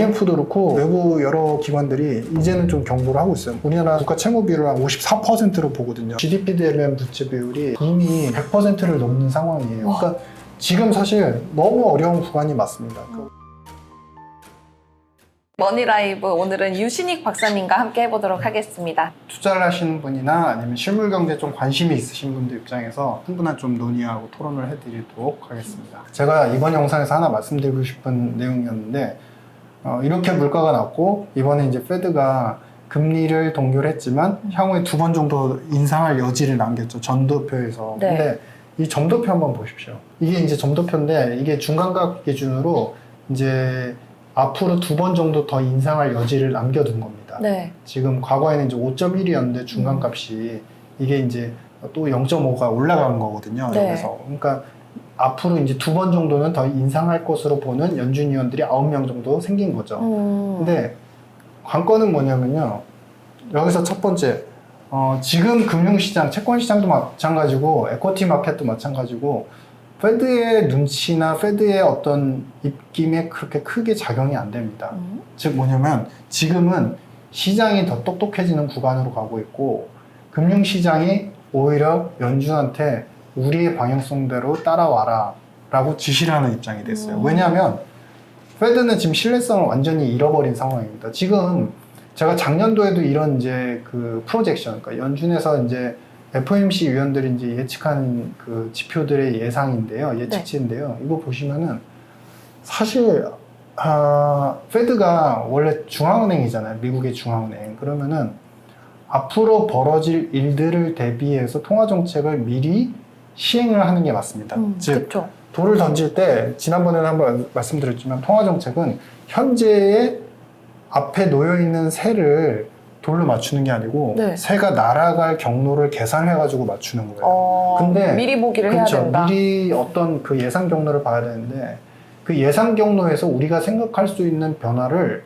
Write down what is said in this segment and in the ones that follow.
IMF도 그렇고 외부 여러 기관들이 이제는 좀 경고를 하고 있어요. 우리나라 국가 채무 비율을 한 54%로 보거든요. GDP 대비 부채 비율이 이미 100%를 넘는 상황이에요. 그러니까 지금 사실 너무 어려운 구간이 맞습니다. 머니라이브 오늘은 유신익 박사님과 함께 해보도록 하겠습니다. 투자를 하시는 분이나 아니면 실물 경제에 좀 관심이 있으신 분들 입장에서 충분한 좀 논의하고 토론을 해드리도록 하겠습니다. 제가 이번 영상에서 하나 말씀드리고 싶은 내용이었는데 이렇게 물가가 낮고 이번에 이제 페드가 금리를 동결 했지만 향후에 2번 정도 인상할 여지를 남겼죠. 점도표에서. 네. 근데 이 점도표 한번 보십시오. 이게 이제 점도표인데 이게 중간각 기준으로 이제 앞으로 2번 정도 더 인상할 여지를 남겨둔 겁니다. 네. 지금 과거에는 이제 5.1이었는데 중간값이 이게 이제 또 0.5가 올라간 거거든요. 네. 그래서 그러니까 앞으로 이제 2번 정도는 더 인상할 것으로 보는 연준 위원들이 9명 정도 생긴 거죠. 근데 관건은 뭐냐면요. 여기서 첫 번째, 지금 금융시장, 채권시장도 마찬가지고 에쿼티 마켓도 마찬가지고 페드의 눈치나 페드의 어떤 입김에 그렇게 크게 작용이 안 됩니다. 즉 뭐냐면 지금은 시장이 더 똑똑해지는 구간으로 가고 있고 금융시장이 오히려 연준한테 우리의 방향성대로 따라와라 라고 지시를 하는 입장이 됐어요. 왜냐하면 페드는 지금 신뢰성을 완전히 잃어버린 상황입니다. 지금 제가 작년도에도 이런 이제 그 프로젝션, 그러니까 연준에서 이제 FOMC 위원들이 이제 예측하는 그 지표들의 예상인데요. 예측치인데요. 이거 보시면은 사실, 페드가 원래 중앙은행이잖아요. 미국의 중앙은행. 그러면은 앞으로 벌어질 일들을 대비해서 통화정책을 미리 시행을 하는 게 맞습니다. 즉, 그쵸. 돌을 던질 때, 지난번에는 한번 말씀드렸지만 통화정책은 현재의 앞에 놓여있는 새를 돌로 맞추는 게 아니고 네. 새가 날아갈 경로를 계산해가지고 맞추는 거예요. 근데 미리 보기를 해야 된다. 미리 어떤 그 예상 경로를 봐야 되는데 그 예상 경로에서 우리가 생각할 수 있는 변화를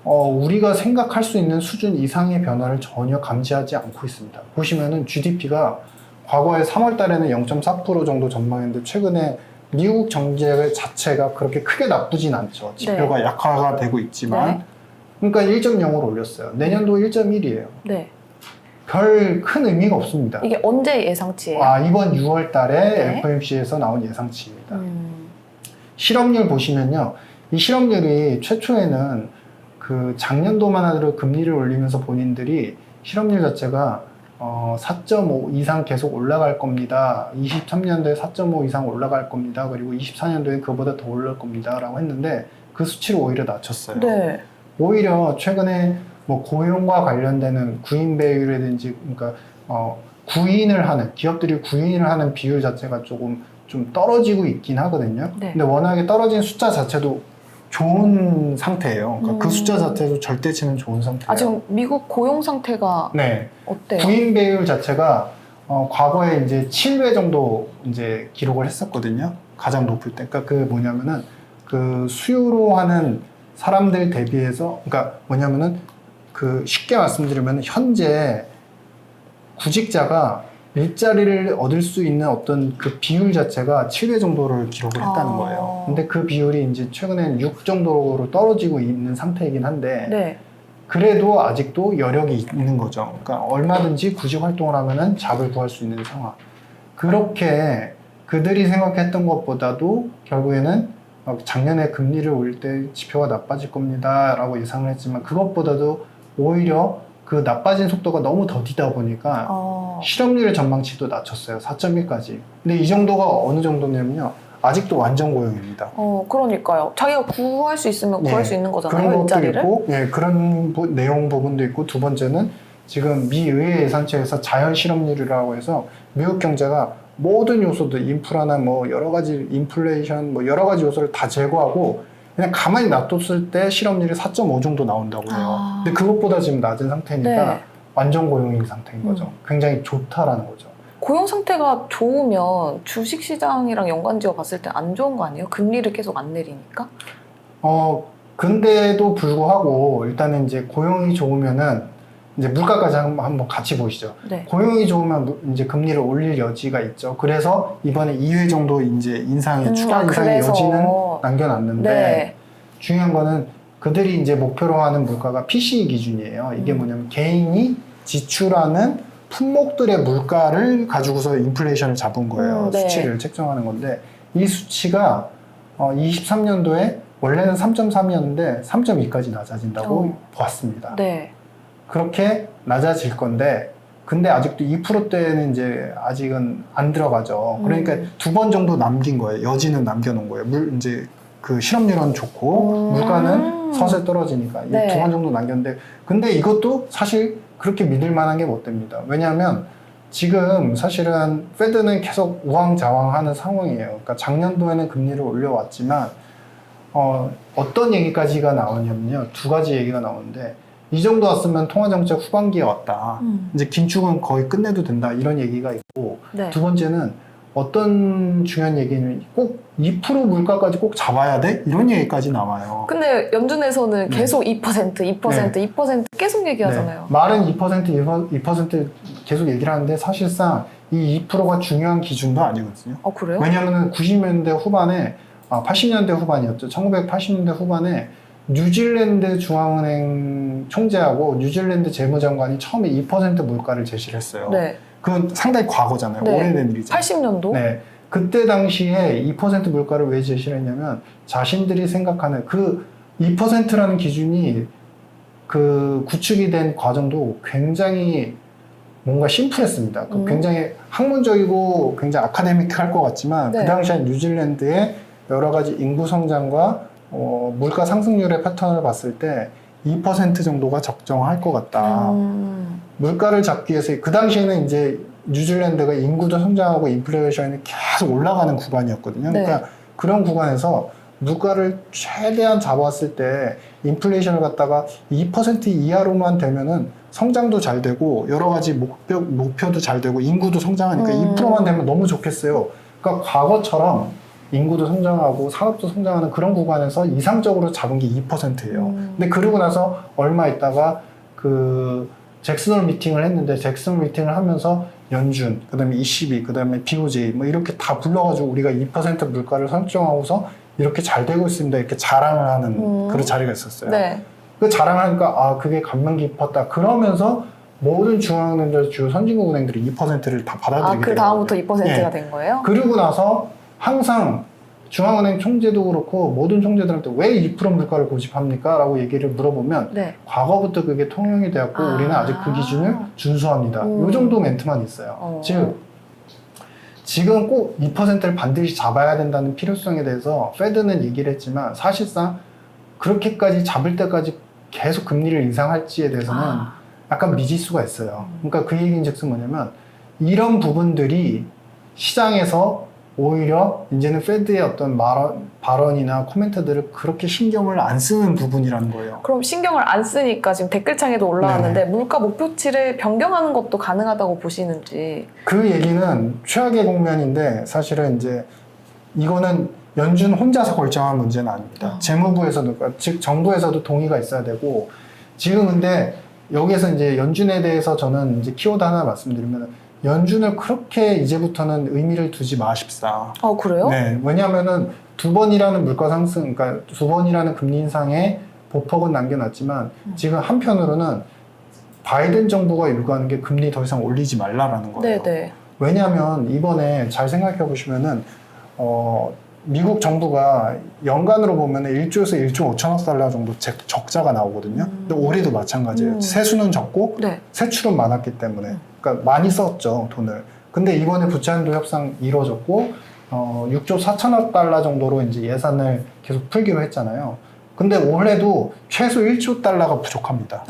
우리가 생각할 수 있는 수준 이상의 변화를 전혀 감지하지 않고 있습니다. 보시면은 GDP가 과거에 3월 달에는 0.4% 정도 전망했는데 최근에 미국 경제 자체가 그렇게 크게 나쁘진 않죠. 지표가 약화가 되고 있지만 그러니까 1.0으로 올렸어요. 내년도 1.1이에요. 네. 별 큰 의미가 없습니다. 이게 언제 예상치예요? 이번 6월 달에 네. FOMC에서 나온 예상치입니다. 실업률 보시면요. 이 실업률이 최초에는 그 작년도만 하더라도 금리를 올리면서 본인들이 실업률 자체가 4.5 이상 계속 올라갈 겁니다. 23년도에 4.5 이상 올라갈 겁니다. 그리고 24년도에 그보다 더 올라갈 겁니다. 라고 했는데 그 수치를 오히려 낮췄어요. 네. 오히려 최근에 뭐 고용과 관련되는 구인 배율이라든지 그러니까 구인을 하는 기업들이 구인을 하는 비율 자체가 조금 좀 떨어지고 있긴 하거든요. 네. 근데 워낙에 떨어진 숫자 자체도 좋은 상태예요. 그러니까 그 숫자 자체도 절대치는 좋은 상태예요. 지금 미국 고용 상태가 네. 어때요? 구인 배율 자체가 과거에 이제 7배 정도 이제 기록을 했었거든요. 가장 높을 때. 그러니까 그 뭐냐면은 그 수요로 하는 사람들 대비해서, 그러니까 뭐냐면은 그 쉽게 말씀드리면 현재 구직자가 일자리를 얻을 수 있는 어떤 그 비율 자체가 7배 정도를 기록을 했다는 거예요. 근데 그 비율이 이제 최근엔 6 정도로 떨어지고 있는 상태이긴 한데, 네. 그래도 아직도 여력이 있는 거죠. 그러니까 얼마든지 구직 활동을 하면은 잡을 구할 수 있는 상황. 그렇게 그들이 생각했던 것보다도 결국에는 작년에 금리를 올릴 때 지표가 나빠질 겁니다 라고 예상을 했지만 그것보다도 오히려 그 나빠진 속도가 너무 더디다 보니까 실업률의 전망치도 낮췄어요. 4.1까지. 근데 이 정도가 어느 정도냐면요. 아직도 완전 고용입니다. 그러니까요. 자기가 구할 수 있으면 구할 수 있는 거잖아요. 그런 것도 일자리를. 있고, 그런 내용 부분도 있고, 두 번째는 지금 미 의회 예산처에서 자연 실업률이라고 해서 미국 경제가 모든 요소들, 인프라나 뭐 여러 가지 인플레이션, 뭐 여러 가지 요소를 다 제거하고 그냥 가만히 놔뒀을 때 실업률이 4.5 정도 나온다고 해요. 근데 그것보다 지금 낮은 상태니까 완전 고용인 상태인 거죠. 굉장히 좋다라는 거죠. 고용 상태가 좋으면 주식 시장이랑 연관지어 봤을 때 안 좋은 거 아니에요? 금리를 계속 안 내리니까? 근데도 불구하고 일단은 이제 고용이 좋으면은 이제 물가까지 한번 같이 보시죠. 네. 고용이 좋으면 이제 금리를 올릴 여지가 있죠. 그래서 이번에 2회 정도 이제 인상의 추가 인상의 그래서. 여지는 남겨놨는데 중요한 거는 그들이 이제 목표로 하는 물가가 PCE 기준이에요. 이게 뭐냐면 개인이 지출하는 품목들의 물가를 가지고서 인플레이션을 잡은 거예요. 네. 수치를 책정하는 건데 이 수치가 23년도에 원래는 3.3이었는데 3.2까지 낮아진다고 보았습니다. 네. 그렇게 낮아질 건데 근데 아직도 2%대는 이제 아직은 안 들어가죠. 그러니까 2번 정도 남긴 거예요. 여지는 남겨놓은 거예요. 이제 그 실업률은 좋고 물가는 서서히 떨어지니까 네. 2번 정도 남겼는데 근데 이것도 사실 그렇게 믿을 만한 게 못 됩니다. 왜냐하면 지금 사실은 페드는 계속 우왕좌왕하는 상황이에요. 그러니까 작년도에는 금리를 올려왔지만 어떤 얘기까지가 나오냐면요. 두 가지 얘기가 나오는데 이 정도 왔으면 통화정책 후반기에 왔다. 이제 긴축은 거의 끝내도 된다. 이런 얘기가 있고 네. 두 번째는 어떤 중요한 얘기는 꼭 2% 물가까지 꼭 잡아야 돼? 이런 얘기까지 나와요. 근데 연준에서는 네. 계속 2% 계속 얘기하잖아요. 네. 말은 2% 계속 얘기를 하는데 사실상 이 2%가 중요한 기준도 아니거든요. 그래요? 왜냐하면 90년대 후반에 80년대 후반이었죠. 1980년대 후반에 뉴질랜드 중앙은행 총재하고 뉴질랜드 재무장관이 처음에 2% 물가를 제시를 했어요. 네. 그건 상당히 과거잖아요. 네. 오래된 일이잖아요. 80년도? 네. 그때 당시에 2% 물가를 왜 제시를 했냐면 자신들이 생각하는 그 2%라는 기준이 그 구축이 된 과정도 굉장히 뭔가 심플했습니다. 굉장히 학문적이고 굉장히 아카데믹할 것 같지만 네. 그 당시에 뉴질랜드의 여러 가지 인구 성장과 물가 상승률의 패턴을 봤을 때 2% 정도가 적정할 것 같다. 물가를 잡기 위해서 그 당시에는 이제 뉴질랜드가 인구도 성장하고 인플레이션이 계속 올라가는 구간이었거든요. 네. 그러니까 그런 구간에서 물가를 최대한 잡았을 때 인플레이션을 갖다가 2% 이하로만 되면은 성장도 잘 되고 여러 가지 목표도 잘 되고 인구도 성장하니까 2%만 되면 너무 좋겠어요. 그러니까 과거처럼 인구도 성장하고 산업도 성장하는 그런 구간에서 이상적으로 잡은 게 2%예요. 근데 그러고 나서 얼마 있다가 그 잭슨홀 미팅을 했는데 잭슨홀 미팅을 하면서 연준, 그다음에 ECB, 그다음에 BOJ 뭐 이렇게 다 불러가지고 우리가 2% 물가를 설정하고서 이렇게 잘 되고 있습니다. 이렇게 자랑을 하는 그런 자리가 있었어요. 네. 그 자랑하니까 그게 감명 깊었다. 그러면서 모든 중앙은행들 주요 선진국 은행들이 2%를 다 받아들이게 그 돼요. 다음부터 2%가 네. 된 거예요? 그러고 나서 항상 중앙은행 총재도 그렇고 모든 총재들한테 왜 2% 물가를 고집합니까? 라고 얘기를 물어보면 네. 과거부터 그게 통용이 되었고 우리는 아직 그 기준을 준수합니다. 이 정도 멘트만 있어요. 즉 지금 꼭 2%를 반드시 잡아야 된다는 필요성에 대해서 페드는 얘기를 했지만 사실상 그렇게까지 잡을 때까지 계속 금리를 인상할지에 대해서는 약간 미지수가 있어요. 그러니까 그 얘기인즉슨 뭐냐면 이런 부분들이 시장에서 오히려 이제는 페드의 어떤 발언이나 코멘트들을 그렇게 신경을 안 쓰는 부분이라는 거예요. 그럼 신경을 안 쓰니까 지금 댓글창에도 올라왔는데 네네. 물가 목표치를 변경하는 것도 가능하다고 보시는지. 그 얘기는 최악의 국면인데 사실은 이제 이거는 연준 혼자서 결정한 문제는 아닙니다. 재무부에서도 즉 정부에서도 동의가 있어야 되고 지금 근데 여기에서 이제 연준에 대해서 저는 이제 키워드 하나 말씀드리면 연준을 그렇게 이제부터는 의미를 두지 마십사. 그래요? 네, 왜냐하면은 2번이라는 물가 상승, 그러니까 2번이라는 금리 인상에 보폭은 남겨놨지만 지금 한편으로는 바이든 정부가 요구하는 게 금리 더 이상 올리지 말라라는 거예요. 네네. 왜냐하면 이번에 잘 생각해 보시면은 미국 정부가 연간으로 보면 1조에서 1조 5천억 달러 정도 적자가 나오거든요. 근데 올해도 마찬가지예요. 세수는 적고 네. 세출은 많았기 때문에. 그러니까 많이 썼죠, 돈을. 근데 이번에 부채한도 협상 이루어졌고 6조 4천억 달러 정도로 이제 예산을 계속 풀기로 했잖아요. 근데 올해도 최소 1조 달러가 부족합니다.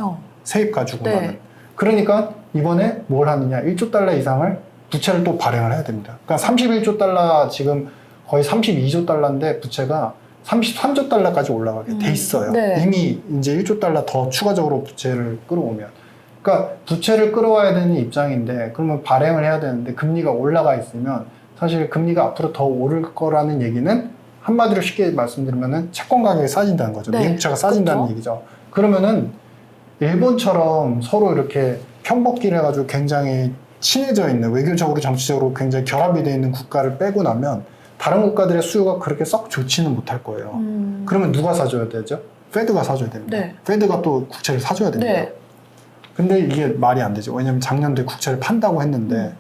세입 가지고만은. 네. 그러니까 이번에 뭘 하느냐? 1조 달러 이상을 부채를 또 발행을 해야 됩니다. 그러니까 31조 달러 지금 거의 32조 달러인데 부채가 33조 달러까지 올라가게 돼 있어요. 네. 이미 이제 1조 달러 더 추가적으로 부채를 끌어오면. 그러니까 부채를 끌어와야 되는 입장인데 그러면 발행을 해야 되는데 금리가 올라가 있으면 사실 금리가 앞으로 더 오를 거라는 얘기는 한마디로 쉽게 말씀드리면은 채권 가격이 싸진다는 거죠. 네. 미국채가 싸진다는 그렇죠. 얘기죠. 그러면은 일본처럼 서로 이렇게 편먹기를 해가지고 굉장히 친해져 있는 외교적으로 정치적으로 굉장히 결합이 되어 있는 국가를 빼고 나면 다른 국가들의 수요가 그렇게 썩 좋지는 못할 거예요. 그러면 누가 사줘야 되죠? 페드가 사줘야 됩니다. 네. 페드가 또 국채를 사줘야 됩니다. 네. 근데 이게 말이 안 되죠. 왜냐면 작년도에 국채를 판다고 했는데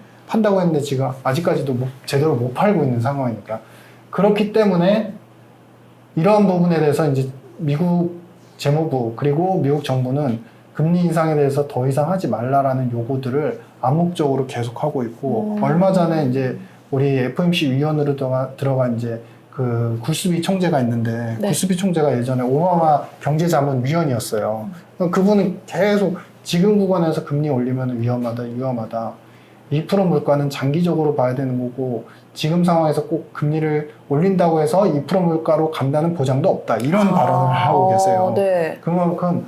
지금 아직까지도 제대로 못 팔고 있는 상황이니까. 그렇기 때문에 이러한 부분에 대해서 이제 미국 재무부 그리고 미국 정부는 금리 인상에 대해서 더 이상 하지 말라라는 요구들을 암묵적으로 계속하고 있고 얼마 전에 이제 우리 FOMC 위원으로 들어간 이제 그 굴스비 총재가 있는데 네. 굴스비 총재가 예전에 오바마 경제자문위원이었어요. 그분은 계속 지금 구간에서 금리 올리면 위험하다. 2% 물가는 장기적으로 봐야 되는 거고 지금 상황에서 꼭 금리를 올린다고 해서 2% 물가로 간다는 보장도 없다. 이런 발언을 하고 계세요. 네. 그만큼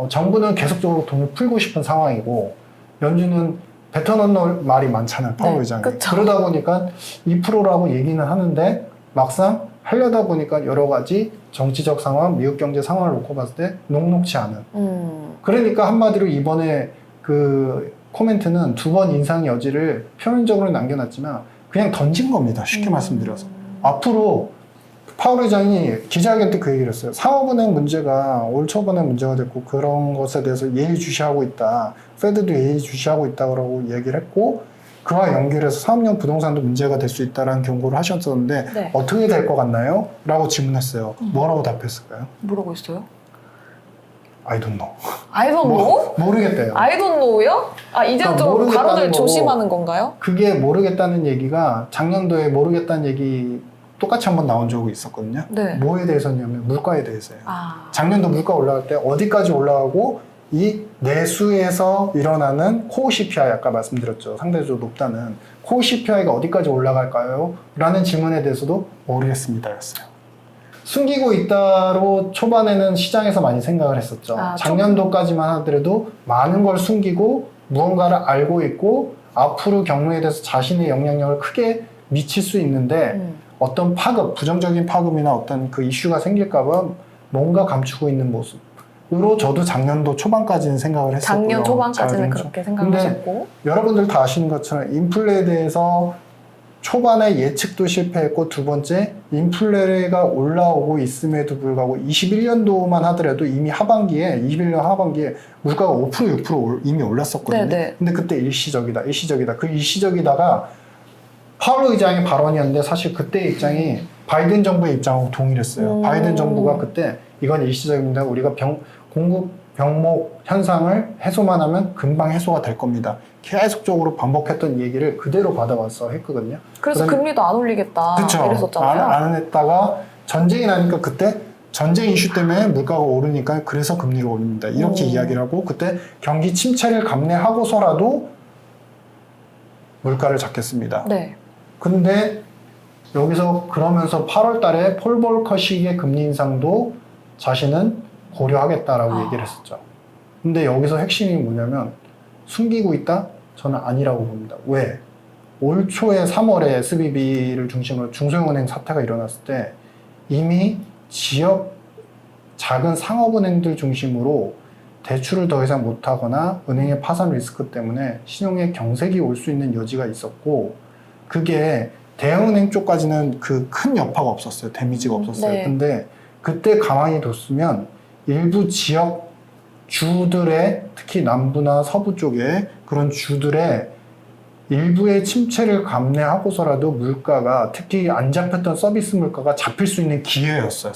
정부는 계속적으로 돈을 풀고 싶은 상황이고 연준은 뱉어놓는 말이 많잖아요. 파월 의장이. 그러다 보니까 2%라고 얘기는 하는데 막상 하려다 보니까 여러 가지 정치적 상황, 미국 경제 상황을 놓고 봤을 때 녹록치 않은. 그러니까 한마디로 이번에 그 코멘트는 2번 인상 여지를 표면적으로 남겨놨지만 그냥 던진 겁니다. 쉽게 말씀드려서. 앞으로 파월 의장이 기자회견 때 그 얘기를 했어요. 상업은행 문제가 올 초반에 문제가 됐고 그런 것에 대해서 예의주시하고 있다. 페드도 예의주시하고 있다고 얘기를 했고 그와 연결해서 사업용 부동산도 문제가 될 수 있다는 경고를 하셨었는데 네. 어떻게 될 것 같나요? 라고 질문했어요. 뭐라고 답했을까요? 뭐라고 했어요? I don't know. I don't know? 모르겠대요. I don't know요? 이제는 그러니까 좀 모르겠다는 발언을 거고. 조심하는 건가요? 그게 모르겠다는 얘기가 작년도에 모르겠다는 얘기 똑같이 한번 나온 적이 있었거든요. 네. 뭐에 대해서냐면 물가에 대해서예요. 아. 작년도 물가 올라갈 때 어디까지 올라가고 이 내수에서 일어나는 코어 CPI 아까 말씀드렸죠. 상대적으로 높다는 코어 CPI가 어디까지 올라갈까요? 라는 질문에 대해서도 모르겠습니다 였어요. 숨기고 있다로 초반에는 시장에서 많이 생각을 했었죠. 작년도까지만 하더라도 많은 걸 숨기고 무언가를 알고 있고 앞으로 경로에 대해서 자신의 영향력을 크게 미칠 수 있는데 어떤 파급, 부정적인 파급이나 어떤 그 이슈가 생길까봐 뭔가 감추고 있는 모습으로 저도 작년도 초반까지는 생각을 했었고요. 작년 초반까지는 그렇게 생각하셨고. 여러분들 다 아시는 것처럼 인플레에 대해서 초반에 예측도 실패했고 두 번째 인플레가 올라오고 있음에도 불구하고 21년도만 하더라도 이미 21년 하반기에 물가가 5% 6% 이미 올랐었거든요. 네네. 근데 그때 일시적이다. 그 일시적이다가 파월 의장의 발언이었는데 사실 그때 입장이 바이든 정부의 입장하고 동일했어요. 바이든 정부가 그때 이건 일시적입니다. 우리가 공급 병목 현상을 해소만 하면 금방 해소가 될 겁니다. 계속적으로 반복했던 얘기를 그대로 받아와서 했거든요. 그래서 금리도 안 올리겠다. 그쵸. 이랬었잖아요. 안 했다가 전쟁이 나니까 그때 전쟁 이슈 때문에 물가가 오르니까 그래서 금리를 올립니다. 이렇게 이야기를 하고 그때 경기 침체를 감내하고서라도 물가를 잡겠습니다. 네. 근데 여기서 그러면서 8월 달에 폴 볼커식의 금리 인상도 자신은 고려하겠다라고 얘기를 했었죠. 근데 여기서 핵심이 뭐냐면 숨기고 있다? 저는 아니라고 봅니다. 왜? 올 초에 3월에 SVB를 중심으로 중소형은행 사태가 일어났을 때 이미 지역 작은 상업은행들 중심으로 대출을 더 이상 못하거나 은행의 파산 리스크 때문에 신용의 경색이 올 수 있는 여지가 있었고 그게 대형은행 쪽까지는 그 큰 여파가 없었어요. 데미지가 없었어요. 네. 근데 그때 가만히 뒀으면 일부 지역 주들의 특히 남부나 서부 쪽에 그런 주들의 일부의 침체를 감내하고서라도 물가가 특히 안 잡혔던 서비스 물가가 잡힐 수 있는 기회였어요.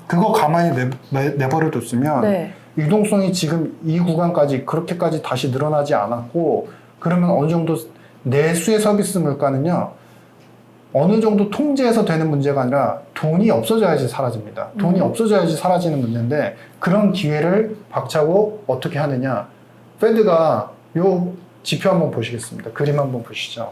그거 가만히 내버려 뒀으면 네. 유동성이 지금 이 구간까지 그렇게까지 다시 늘어나지 않았고 그러면 어느 정도 내수의 서비스 물가는요 어느 정도 통제해서 되는 문제가 아니라 돈이 없어져야지 사라집니다. 돈이 없어져야지 사라지는 문제인데 그런 기회를 박차고 어떻게 하느냐. 페드가 요 지표 한번 보시겠습니다. 그림 한번 보시죠.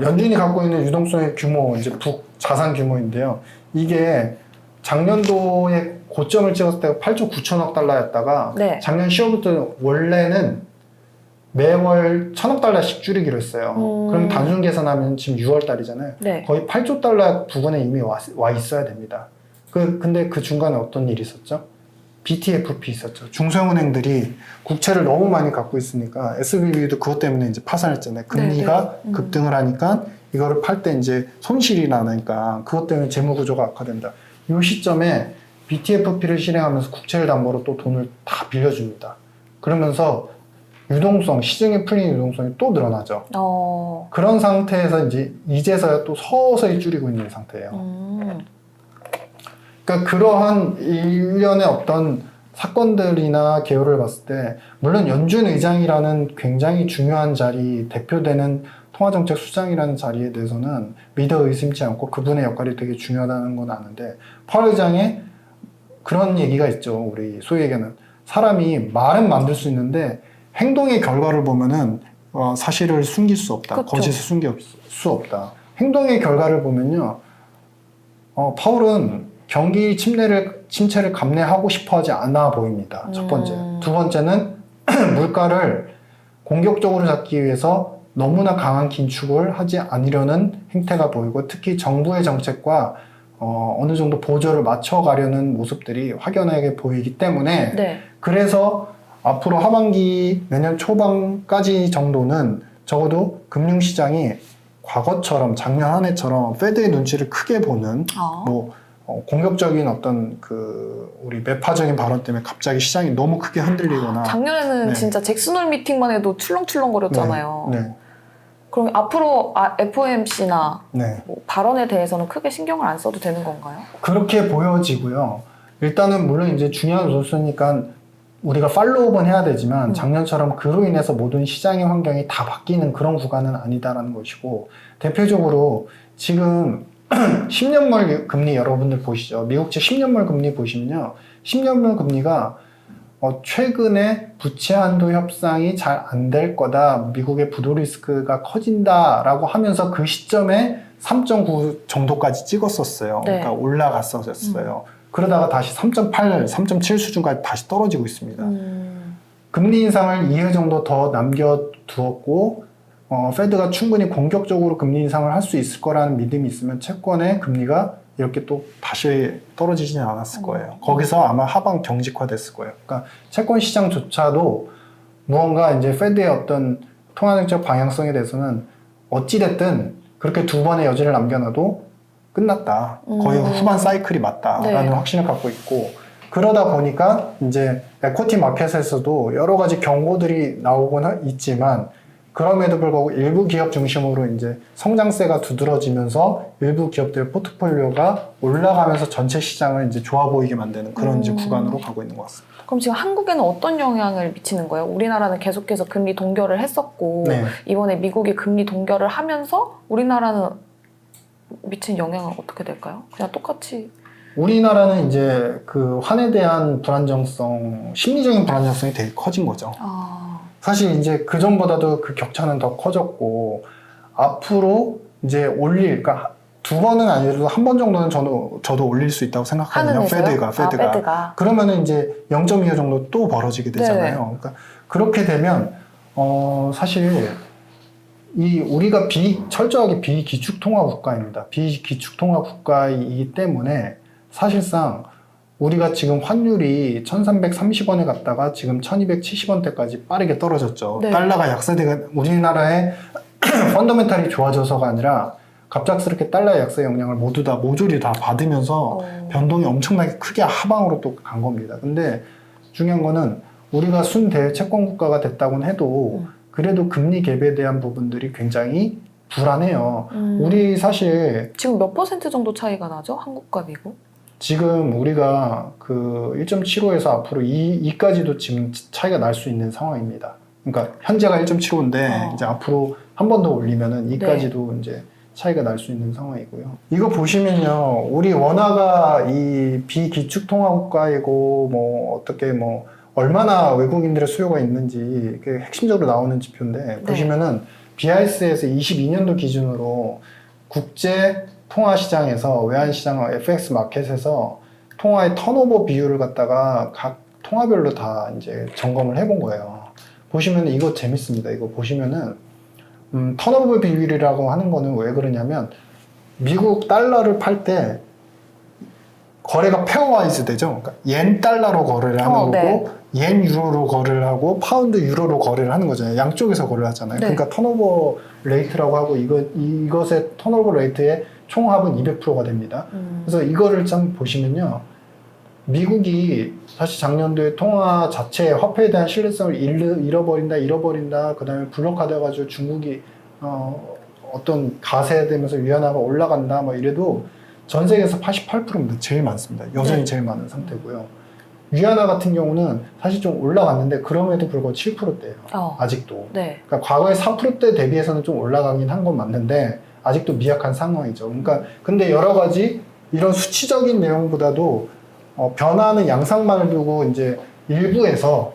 연준이 갖고 있는 유동성의 규모, 이제 북 자산 규모인데요. 이게 작년도에 고점을 찍었을 때가 8조 9천억 달러였다가 네. 작년 10월부터 원래는 매월 1,000억 달러씩 줄이기로 했어요. 그럼 단순 계산하면 지금 6월 달이잖아요. 네. 거의 8조 달러 부근에 이미 와 있어야 됩니다. 근데 그 중간에 어떤 일이 있었죠? BTFP 있었죠. 중소형은행들이 국채를 너무 많이 갖고 있으니까 SVB도 그것 때문에 이제 파산했잖아요. 금리가 급등을 하니까 이거를 팔 때 이제 손실이 나니까 그것 때문에 재무 구조가 악화된다. 이 시점에 BTFP를 실행하면서 국채를 담보로 또 돈을 다 빌려줍니다. 그러면서 유동성, 시중에 풀린 유동성이 또 늘어나죠. 그런 상태에서 이제서야 또 서서히 줄이고 있는 상태예요. 그러니까 그러한 일련의 어떤 사건들이나 개요를 봤을 때 물론 연준 의장이라는 굉장히 중요한 자리, 대표되는 통화정책 수장이라는 자리에 대해서는 믿어 의심치 않고 그분의 역할이 되게 중요하다는 건 아는데 파월 의장의 그런 얘기가 있죠. 우리 소위 얘기하는 사람이 말은 만들 수 있는데 행동의 결과를 보면은 사실을 숨길 수 없다. 그쵸. 거짓을 숨길 수 없다. 행동의 결과를 보면요. 파월은 경기 침체를 감내하고 싶어 하지 않아 보입니다. 첫 번째. 두 번째는 물가를 공격적으로 잡기 위해서 너무나 강한 긴축을 하지 않으려는 행태가 보이고 특히 정부의 정책과 어느 정도 보조를 맞춰가려는 모습들이 확연하게 보이기 때문에 네. 그래서 앞으로 하반기 내년 초반까지 정도는 적어도 금융시장이 과거처럼 작년 한 해처럼 페드의 눈치를 크게 보는 공격적인 어떤 우리 매파적인 발언 때문에 갑자기 시장이 너무 크게 흔들리거나 작년에는 네. 진짜 잭슨홀 미팅만 해도 출렁출렁거렸잖아요. 네. 그럼 앞으로 FOMC나 네. 뭐 발언에 대해서는 크게 신경을 안 써도 되는 건가요? 그렇게 보여지고요. 일단은 물론 이제 중요한 요소니까 우리가 팔로우업은 해야 되지만 작년처럼 그로 인해서 모든 시장의 환경이 다 바뀌는 그런 구간은 아니다라는 것이고 대표적으로 지금 10년물 금리 여러분들 보시죠. 미국채 10년물 금리 보시면요. 10년물 금리가 최근에 부채 한도 협상이 잘 안 될 거다. 미국의 부도 리스크가 커진다라고 하면서 그 시점에 3.9 정도까지 찍었었어요. 네. 그러니까 올라갔었어요. 그러다가 다시 3.8, 3.7 수준까지 다시 떨어지고 있습니다. 금리 인상을 2회 정도 더 남겨두었고 페드가 충분히 공격적으로 금리 인상을 할 수 있을 거라는 믿음이 있으면 채권의 금리가 이렇게 또 다시 떨어지지는 않았을 거예요. 거기서 아마 하방 경직화됐을 거예요. 그러니까 채권 시장조차도 무언가 이제 페드의 어떤 통화정책 방향성에 대해서는 어찌됐든 그렇게 두 번의 여지를 남겨놔도 끝났다. 거의 후반 사이클이 맞다라는 네. 확신을 갖고 있고 그러다 보니까 이제 에코티 마켓에서도 여러 가지 경고들이 나오곤 있지만 그럼에도 불구하고 일부 기업 중심으로 이제 성장세가 두드러지면서 일부 기업들의 포트폴리오가 올라가면서 전체 시장을 이제 좋아 보이게 만드는 그런 이제 구간으로 가고 있는 것 같습니다. 그럼 지금 한국에는 어떤 영향을 미치는 거예요? 우리나라는 계속해서 금리 동결을 했었고 네. 이번에 미국이 금리 동결을 하면서 우리나라는 미친 영향은 어떻게 될까요? 그냥 똑같이 우리나라는 이제 그 환에 대한 불안정성, 심리적인 불안정성이 되게 커진 거죠. 사실 이제 그 전보다도 그 격차는 더 커졌고 앞으로 이제 그러니까 두 번은 아니어도 한 번 정도는 저도 올릴 수 있다고 생각하거든요. 페드가. 그러면은 이제 0.25 정도 또 벌어지게 되잖아요. 네. 그러니까 그렇게 되면 사실 우리가 철저하게 비기축통화 국가입니다. 비기축통화 국가이기 때문에 사실상 우리가 지금 환율이 1330원에 갔다가 지금 1270원대까지 빠르게 떨어졌죠. 네. 달러가 약세대가 우리나라의 펀더멘탈이 좋아져서가 아니라 갑작스럽게 달러의 약세 영향을 모조리 다 받으면서 변동이 엄청나게 크게 하방으로 또 간 겁니다. 근데 중요한 거는 우리가 순대외 채권 국가가 됐다고는 해도 그래도 금리 갭에 대한 부분들이 굉장히 불안해요. 우리 사실 지금 몇 퍼센트 정도 차이가 나죠? 한국과 미국? 지금 우리가 그 1.75에서 앞으로 2까지도 지금 차이가 날 수 있는 상황입니다. 그러니까 현재가 1.75인데 이제 앞으로 한 번 더 올리면은 2까지도 네. 이제 차이가 날 수 있는 상황이고요. 이거 보시면요, 우리 원화가 이 비기축통화 국가이고 뭐 어떻게 뭐 얼마나 외국인들의 수요가 있는지 그 핵심적으로 나오는 지표인데 네. 보시면은 BIS에서 22년도 기준으로 국제 통화 시장에서 외환 시장 FX 마켓에서 통화의 턴오버 비율을 갖다가 각 통화별로 다 이제 점검을 해본 거예요. 보시면 이거 재밌습니다. 이거 보시면은 턴오버 비율이라고 하는 거는 왜 그러냐면 미국 달러를 팔 때 거래가 페어와이즈 되죠. 그러니까 옌 달러로 거래를 하는 거고 네. 옌 유로로 거래를 하고 파운드 유로로 거래를 하는 거잖아요. 양쪽에서 거래를 하잖아요. 네. 그러니까 턴오버 레이트라고 하고 이것의 턴오버 레이트의 총합은 200%가 됩니다. 그래서 이거를 좀 보시면요. 미국이 사실 작년도에 통화 자체 화폐에 대한 신뢰성을 잃어버린다. 그다음에 블록화돼가지고 중국이 어떤 가세에 되면서 위안화가 올라간다. 뭐 이래도 전 세계에서 88%입니다. 제일 많습니다. 여전히 네. 제일 많은 상태고요. 위안화 같은 경우는 사실 좀 올라갔는데 그럼에도 불구하고 7%대예요. 아직도. 네. 그러니까 과거의 4%대 대비해서는 좀 올라가긴 한 건 맞는데 아직도 미약한 상황이죠. 그러니까 근데 여러 가지 이런 수치적인 내용보다도 변화하는 양상만을 두고 이제 일부에서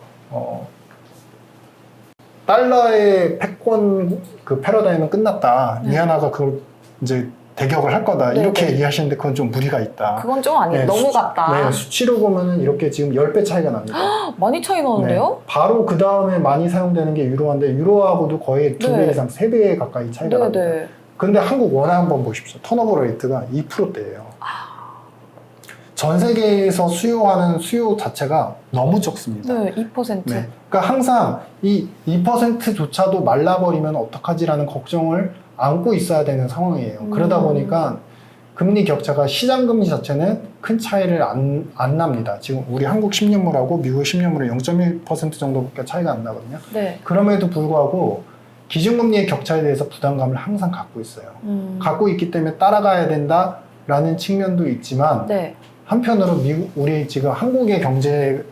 달러의 패권 그 패러다임은 끝났다. 네. 위안화가 그걸 이제 대격을 할 거다. 네, 이렇게 네. 얘기하시는데 그건 좀 무리가 있다. 그건 좀 아니에요. 네, 너무 같다. 네, 수치로 보면은 이렇게 지금 10배 차이가 납니다. 많이 차이 나는데요? 네. 바로 그 다음에 많이 사용되는 게 유로화인데 유로화하고도 거의 2배 네. 이상, 3배 가까이 차이가 네, 납니다. 네. 근데 한국 원화 한번 보십시오. 턴오버 레이트가 2%대예요. 전 세계에서 수요하는 수요 자체가 너무 적습니다. 네, 2%. 네. 그러니까 항상 이 2%조차도 말라버리면 어떡하지라는 걱정을 안고 있어야 되는 상황이에요. 그러다 보니까 금리 격차가 시장 금리 자체는 큰 차이를 안 납니다. 지금 우리 한국 10년물하고 미국 10년물은 0.1% 정도밖에 차이가 안 나거든요. 네. 그럼에도 불구하고 기준금리의 격차에 대해서 부담감을 항상 갖고 있어요. 갖고 있기 때문에 따라가야 된다라는 측면도 있지만 네. 한편으로 우리 지금 한국의 경제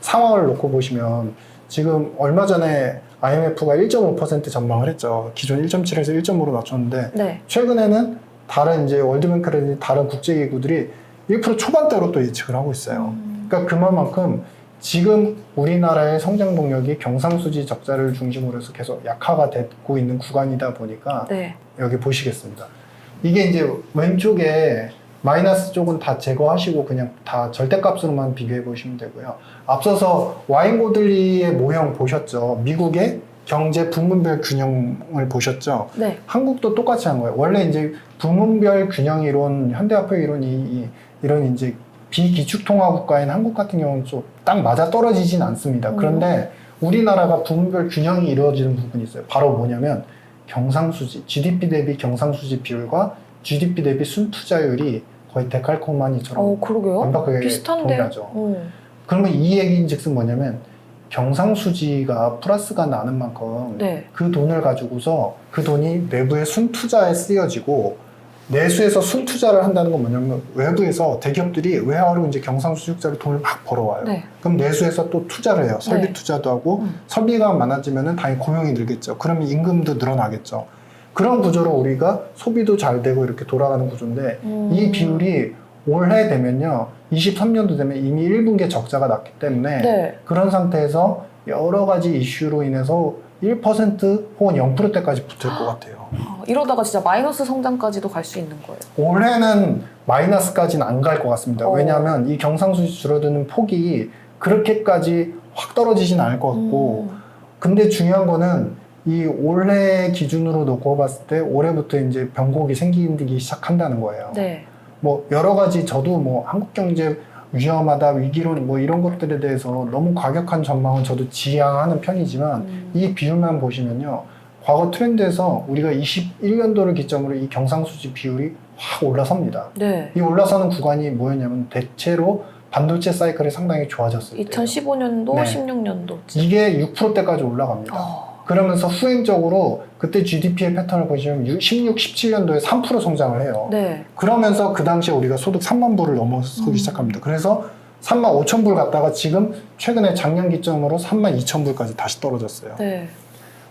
상황을 놓고 보시면 지금 얼마 전에 IMF가 1.5% 전망을 했죠. 기존 1.7에서 1.5로 낮췄는데 네. 최근에는 다른 이제 월드뱅크라든지 다른 국제기구들이 1% 초반대로 또 예측을 하고 있어요. 그러니까 그만큼 지금 우리나라의 성장 동력이 경상수지 적자를 중심으로 해서 계속 약화가 되고 있는 구간이다 보니까 네. 여기 보시겠습니다. 이게 이제 왼쪽에 마이너스 쪽은 다 제거하시고 그냥 다 절대값으로만 비교해 보시면 되고요. 앞서서 와인 고들리의 모형 보셨죠? 미국의 경제 부문별 균형을 보셨죠? 네. 한국도 똑같이 한 거예요. 원래 이제 부문별 균형 이론, 현대화폐 이론이 이런 이제 비기축통화 국가인 한국 같은 경우는 좀 딱 맞아 떨어지진 않습니다. 그런데 우리나라가 부문별 균형이 이루어지는 부분이 있어요. 바로 뭐냐면 경상수지, GDP 대비 경상수지 비율과 GDP 대비 순투자율이 거의 데칼코마니처럼 그러게요. 완벽하게 비슷한데. 동일하죠. 그러면 이 얘기인즉슨 뭐냐면 경상수지가 플러스가 나는 만큼 네. 그 돈을 가지고서 그 돈이 내부의 순투자에 쓰여지고 내수에서 순투자를 한다는 건 뭐냐면 외부에서 대기업들이 외화로 이제 경상수지적으로 돈을 막 벌어와요. 네. 그럼 내수에서 또 투자를 해요. 설비 네. 투자도 하고 설비가 많아지면은 당연히 고용이 늘겠죠. 그러면 임금도 늘어나겠죠. 그런 구조로 우리가 소비도 잘 되고 이렇게 돌아가는 구조인데 이 비율이 올해 되면요. 23년도 되면 이미 1분기에 적자가 났기 때문에 네. 그런 상태에서 여러 가지 이슈로 인해서 1% 혹은 0%대까지 붙을 것 같아요. 이러다가 진짜 마이너스 성장까지도 갈 수 있는 거예요. 올해는 마이너스까지는 안 갈 것 같습니다. 왜냐하면 이 경상수지 줄어드는 폭이 그렇게까지 확 떨어지진 않을 것 같고 근데 중요한 거는 이 올해 기준으로 놓고 봤을 때 올해부터 이제 변곡이 생기기 시작한다는 거예요. 네. 뭐 여러 가지 저도 뭐 한국 경제 위험하다, 위기론 뭐 이런 것들에 대해서 너무 과격한 전망은 저도 지향하는 편이지만 이 비율만 보시면요. 과거 트렌드에서 우리가 21년도를 기점으로 이 경상수지 비율이 확 올라섭니다. 네. 이 올라서는 구간이 뭐였냐면 대체로 반도체 사이클이 상당히 좋아졌을 때 2015년도, 네. 16년도. 이게 6%대까지 올라갑니다. 그러면서 후행적으로 그때 GDP의 패턴을 보시면 16, 17년도에 3% 성장을 해요. 네. 그러면서 그 당시에 우리가 소득 3만 불을 넘어서기 시작합니다. 그래서 3만 5천 불 갔다가 지금 최근에 작년 기점으로 3만 2천 불까지 다시 떨어졌어요. 네.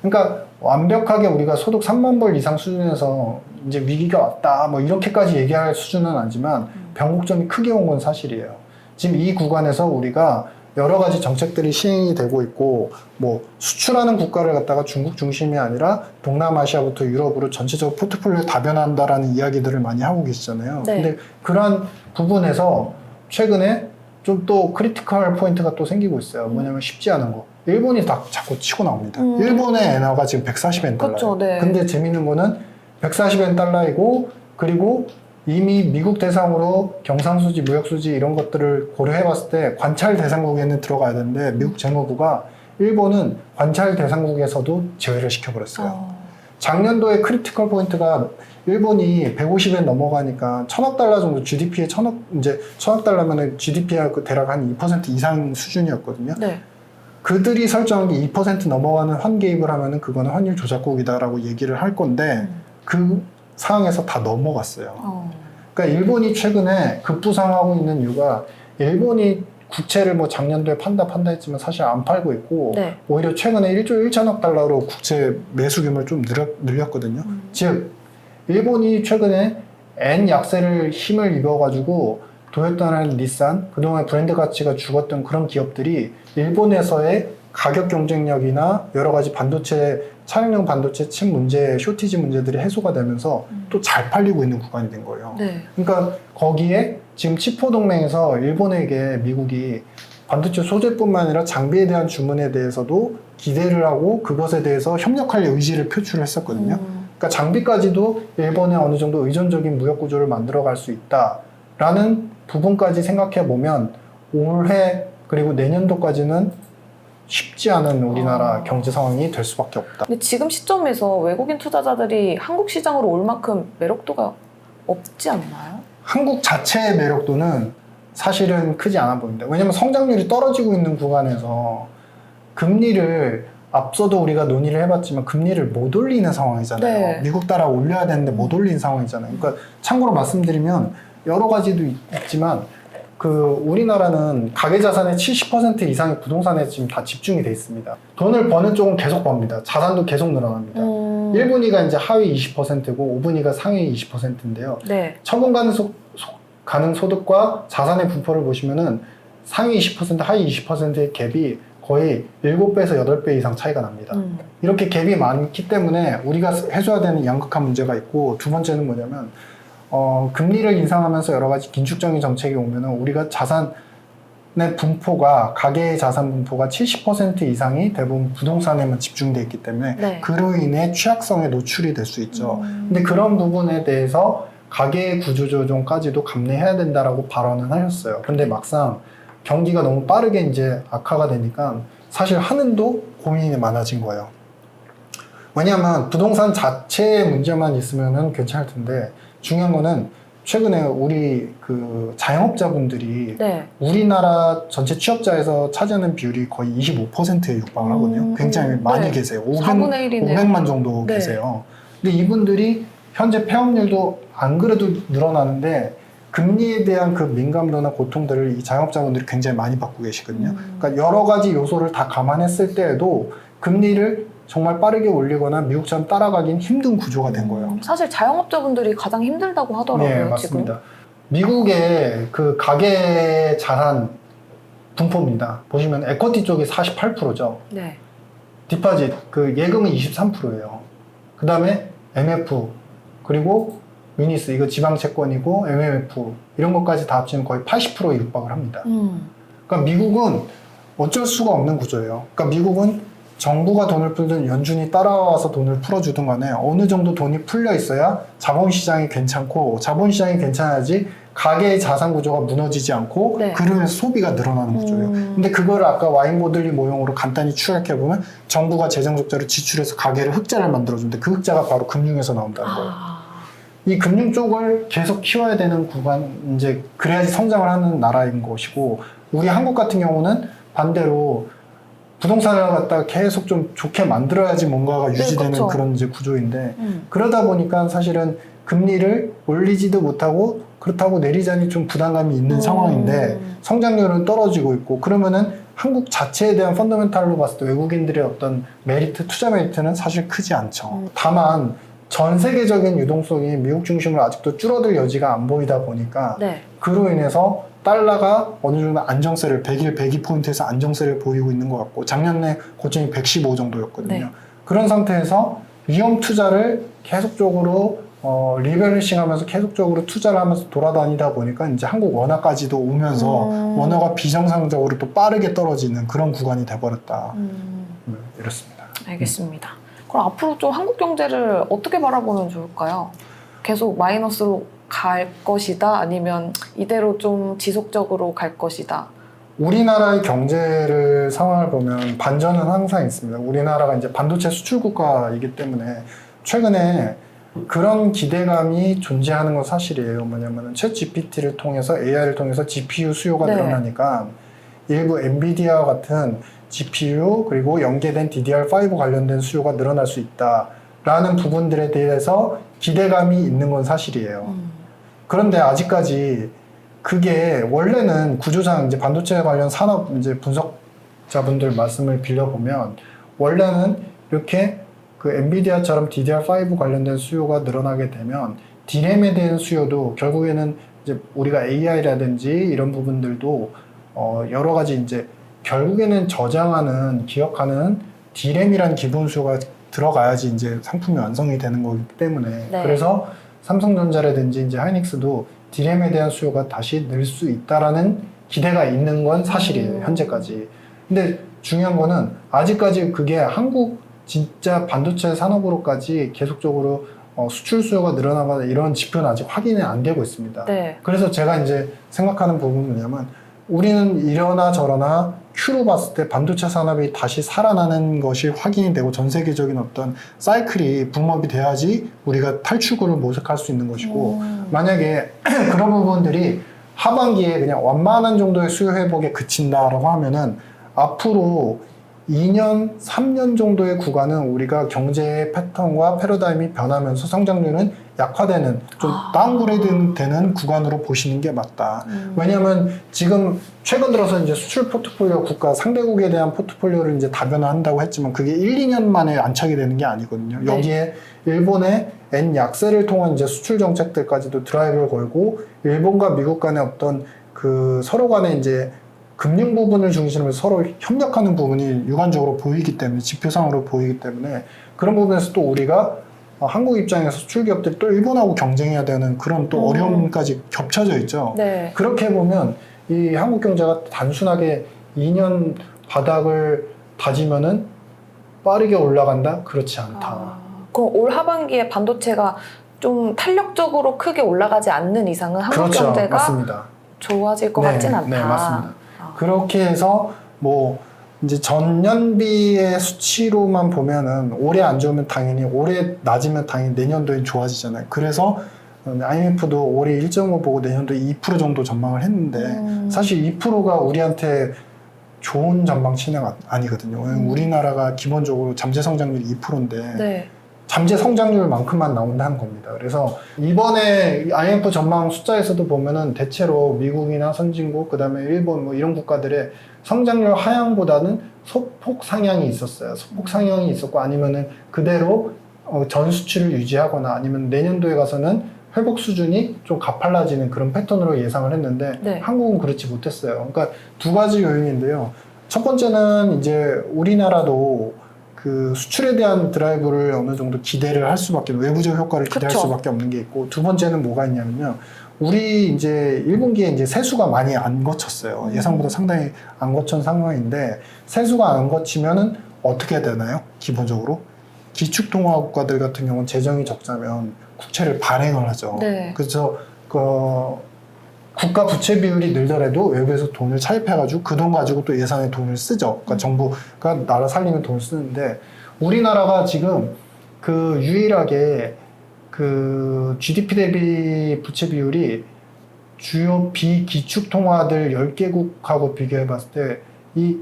그러니까 완벽하게 우리가 소득 3만 불 이상 수준에서 이제 위기가 왔다 뭐 이렇게까지 얘기할 수준은 아니지만 변곡점이 크게 온 건 사실이에요. 지금 이 구간에서 우리가 여러 가지 정책들이 시행이 되고 있고 뭐 수출하는 국가를 갖다가 중국 중심이 아니라 동남아시아부터 유럽으로 전체적으로 포트폴리오 다변한다라는 이야기들을 많이 하고 계시잖아요. 네. 근데 그러한 부분에서 최근에 좀 또 크리티컬 포인트가 또 생기고 있어요. 뭐냐면 쉽지 않은 거. 일본이 자꾸 치고 나옵니다. 일본의 엔화가 지금 140엔 달러예요. 그렇죠, 네. 근데 재밌는 거는 140엔 달러이고 그리고 이미 미국 대상으로 경상수지, 무역수지 이런 것들을 고려해 봤을 때 관찰 대상국에는 들어가야 되는데 미국 재무부가 일본은 관찰 대상국에서도 제외를 시켜버렸어요. 작년도에 크리티컬 포인트가 일본이 150엔 넘어가니까 1,000억 달러 정도 GDP에 이제 1,000억 달러면은 GDP가 대략 한 2% 이상 수준이었거든요. 네. 그들이 설정한 게 2% 넘어가는 환개입을 하면은 그거는 환율 조작국이다라고 얘기를 할 건데 그 상황에서 다 넘어갔어요. 그러니까 일본이 최근에 급부상하고 있는 이유가 일본이 국채를 뭐 작년도에 판다 했지만 사실 안 팔고 있고 네. 오히려 최근에 1조 1천억 달러로 국채 매수 규모를 좀 늘렸거든요. 즉 일본이 최근에 엔 약세를 힘을 입어가지고 도요타나 닛산 그동안 브랜드 가치가 죽었던 그런 기업들이 일본에서의 가격 경쟁력이나 여러 가지 반도체 차량용 반도체 칩 문제, 쇼티지 문제들이 해소가 되면서 또 잘 팔리고 있는 구간이 된 거예요. 네. 그러니까 거기에 지금 치포 동맹에서 일본에게 미국이 반도체 소재뿐만 아니라 장비에 대한 주문에 대해서도 기대를 하고 그것에 대해서 협력할 의지를 표출을 했었거든요. 그러니까 장비까지도 일본에 어느 정도 의존적인 무역 구조를 만들어갈 수 있다라는 부분까지 생각해 보면 올해 그리고 내년도까지는 쉽지 않은 우리나라 경제 상황이 될 수밖에 없다. 근데 지금 시점에서 외국인 투자자들이 한국 시장으로 올 만큼 매력도가 없지 않나요? 한국 자체의 매력도는 사실은 크지 않아 보입니다. 왜냐하면 성장률이 떨어지고 있는 구간에서 금리를 앞서도 우리가 논의를 해봤지만 금리를 못 올리는 상황이잖아요. 네. 미국 따라 올려야 되는데 못 올리는 상황이잖아요. 그러니까 참고로 말씀드리면 여러 가지도 있지만 그 우리나라는 가계자산의 70% 이상이 부동산에 지금 다 집중이 돼 있습니다. 돈을 버는 쪽은 계속 법니다. 자산도 계속 늘어납니다. 1분위가 이제 하위 20%고 5분위가 상위 20%인데요. 네. 처분 가능 소득과 자산의 분포를 보시면은 상위 20%, 하위 20%의 갭이 거의 7배에서 8배 이상 차이가 납니다. 이렇게 갭이 많기 때문에 우리가 해줘야 되는 양극화 문제가 있고 두 번째는 뭐냐면 금리를 인상하면서 여러 가지 긴축적인 정책이 오면은 우리가 자산의 분포가 가계의 자산 분포가 70% 이상이 대부분 부동산에만 집중되어 있기 때문에 네. 그로 인해 취약성에 노출이 될 수 있죠. 근데 그런 부분에 대해서 가계의 구조조정까지도 감내해야 된다라고 발언을 하셨어요. 근데 막상 경기가 너무 빠르게 이제 악화가 되니까 사실 한은도 고민이 많아진 거예요. 왜냐하면 부동산 자체의 문제만 있으면은 괜찮을 텐데 중요한 거는 최근에 우리 그 자영업자분들이 네. 우리나라 전체 취업자에서 차지하는 비율이 거의 25%에 육박을 하거든요. 굉장히 많이 네. 계세요. 4분의 1이네요. 500만 정도 네. 계세요. 근데 이분들이 현재 폐업률도 안 그래도 늘어나는데 금리에 대한 그 민감도나 고통들을 이 자영업자분들이 굉장히 많이 받고 계시거든요. 그러니까 여러 가지 요소를 다 감안했을 때에도 금리를 정말 빠르게 올리거나 미국처럼 따라가긴 힘든 구조가 된 거예요. 사실 자영업자분들이 가장 힘들다고 하더라고요. 네, 맞습니다. 미국의 그 가계 자산 분포입니다. 보시면 에쿼티 쪽이 48%죠. 네. 디파짓, 그 예금은 23%예요. 그 다음에 MF, 그리고 유니스, 이거 지방채권이고 MMF 이런 것까지 다 합치면 거의 80%에 육박을 합니다. 그러니까 미국은 어쩔 수가 없는 구조예요. 그러니까 미국은 정부가 돈을 풀든 연준이 따라와서 돈을 풀어주든 간에 어느 정도 돈이 풀려 있어야 자본시장이 괜찮고 자본시장이 괜찮아야지 가계의 자산 구조가 무너지지 않고 네. 그러면서 소비가 늘어나는 구조예요. 근데 그걸 아까 와인보들리 모형으로 간단히 추락해보면 정부가 재정 적자를 지출해서 가계를 흑자를 만들어주는데 그 흑자가 바로 금융에서 나온다는 거예요. 이 금융 쪽을 계속 키워야 되는 구간, 이제 그래야지 성장을 하는 나라인 것이고 우리 한국 같은 경우는 반대로 부동산을 갖다가 계속 좀 좋게 만들어야지 뭔가가 유지되는 그렇죠. 그런 이제 구조인데 그러다 보니까 사실은 금리를 올리지도 못하고 그렇다고 내리자니 좀 부담감이 있는 상황인데 성장률은 떨어지고 있고 그러면은 한국 자체에 대한 펀더멘탈로 봤을 때 외국인들의 어떤 메리트, 투자 메리트는 사실 크지 않죠. 다만 전 세계적인 유동성이 미국 중심으로 아직도 줄어들 여지가 안 보이다 보니까 네. 그로 인해서 달러가 어느 정도 안정세를 100일, 102포인트에서 안정세를 보이고 있는 것 같고 작년에 고점이 115 정도였거든요. 네. 그런 상태에서 위험 투자를 계속적으로 리밸런싱하면서 계속적으로 투자를 하면서 돌아다니다 보니까 이제 한국 원화까지도 오면서 원화가 비정상적으로 또 빠르게 떨어지는 그런 구간이 돼버렸다. 이렇습니다. 알겠습니다. 그럼 앞으로 좀 한국 경제를 어떻게 바라보면 좋을까요? 계속 마이너스로 갈 것이다? 아니면 이대로 좀 지속적으로 갈 것이다? 우리나라의 경제를 상황을 보면 반전은 항상 있습니다. 우리나라가 이제 반도체 수출 국가이기 때문에 최근에 그런 기대감이 존재하는 건 사실이에요. 뭐냐면은 챗 GPT를 통해서 AI를 통해서 GPU 수요가 네. 늘어나니까 일부 엔비디아 같은 GPU 그리고 연계된 DDR5 관련된 수요가 늘어날 수 있다라는 부분들에 대해서 기대감이 있는 건 사실이에요. 그런데 아직까지 그게 원래는 구조상 이제 반도체 관련 산업 이제 분석자분들 말씀을 빌려보면 원래는 이렇게 그 엔비디아처럼 DDR5 관련된 수요가 늘어나게 되면 D램에 대한 수요도 결국에는 이제 우리가 AI라든지 이런 부분들도 여러 가지 이제 결국에는 저장하는 기억하는 D램이란 기본 수요가 들어가야지 이제 상품이 완성이 되는 거기 때문에 네. 그래서 삼성전자라든지 이제 하이닉스도 D램에 대한 수요가 다시 늘 수 있다라는 기대가 있는 건 사실이에요, 현재까지. 근데 중요한 거는 아직까지 그게 한국 진짜 반도체 산업으로까지 계속적으로 수출 수요가 늘어나거나 이런 지표는 아직 확인이 안 되고 있습니다. 네. 그래서 제가 이제 생각하는 부분은 뭐냐면 우리는 이러나 저러나 Q로 봤을 때 반도체 산업이 다시 살아나는 것이 확인이 되고 전 세계적인 어떤 사이클이 붐업이 돼야지 우리가 탈출구를 모색할 수 있는 것이고 만약에 그런 부분들이 하반기에 그냥 완만한 정도의 수요 회복에 그친다라고 하면은 앞으로 2년, 3년 정도의 구간은 우리가 경제의 패턴과 패러다임이 변하면서 성장률은 약화되는, 좀 다운그레이드 되는 구간으로 보시는 게 맞다. 왜냐하면 지금 최근 들어서 이제 수출 포트폴리오 국가 상대국에 대한 포트폴리오를 이제 다변화한다고 했지만 그게 1, 2년 만에 안착이 되는 게 아니거든요. 네. 여기에 일본의 N 약세를 통한 이제 수출 정책들까지도 드라이브를 걸고 일본과 미국 간의 어떤 그 서로 간의 이제 금융 부분을 중심으로 서로 협력하는 부분이 유관적으로 보이기 때문에 지표상으로 보이기 때문에 그런 부분에서 또 우리가 한국 입장에서 수출 기업들이 또 일본하고 경쟁해야 되는 그런 또 어려움까지 겹쳐져 있죠. 네. 그렇게 보면 이 한국 경제가 단순하게 2년 바닥을 다지면은 빠르게 올라간다? 그렇지 않다. 그럼 올 하반기에 반도체가 좀 탄력적으로 크게 올라가지 않는 이상은 한국 그렇죠. 경제가 맞습니다. 좋아질 것 같진 않다. 네, 맞습니다. 그렇게 해서 뭐 이제 전년비의 수치로만 보면은 올해 안 좋으면 당연히 올해 낮으면 당연히 내년도엔 좋아지잖아요. 그래서 IMF도 올해 1.5 보고 내년도에 2% 정도 전망을 했는데 사실 2%가 우리한테 좋은 전망치는 아니거든요. 우리나라가 기본적으로 잠재 성장률이 2%인데 네. 잠재 성장률만큼만 나온다는 겁니다. 그래서 이번에 IMF 전망 숫자에서도 보면은 대체로 미국이나 선진국, 그 다음에 일본 뭐 이런 국가들의 성장률 하향보다는 소폭 상향이 있었어요. 소폭 상향이 있었고 아니면은 그대로 전 수치를 유지하거나 아니면 내년도에 가서는 회복 수준이 좀 가팔라지는 그런 패턴으로 예상을 했는데 네. 한국은 그렇지 못했어요. 그러니까 두 가지 요인인데요. 첫 번째는 이제 우리나라도 그 수출에 대한 드라이브를 어느 정도 기대를 할 수밖에, 외부적 효과를 기대할 그쵸. 수밖에 없는 게 있고, 두 번째는 뭐가 있냐면요. 우리 이제 1분기에 이제 세수가 많이 안 거쳤어요. 예상보다 상당히 안 거친 상황인데, 세수가 안 거치면은 어떻게 되나요? 기본적으로? 기축통화 국가들 같은 경우는 재정이 적자면 국채를 발행을 하죠. 네. 그래서 국가 부채 비율이 늘더라도 외부에서 돈을 차입해가지고 그 돈 가지고 또 예산에 돈을 쓰죠. 그러니까 정부가 나라 살리면 돈을 쓰는데 우리나라가 지금 그 유일하게 그 GDP 대비 부채 비율이 주요 비기축 통화들 10개국하고 비교해 봤을 때 이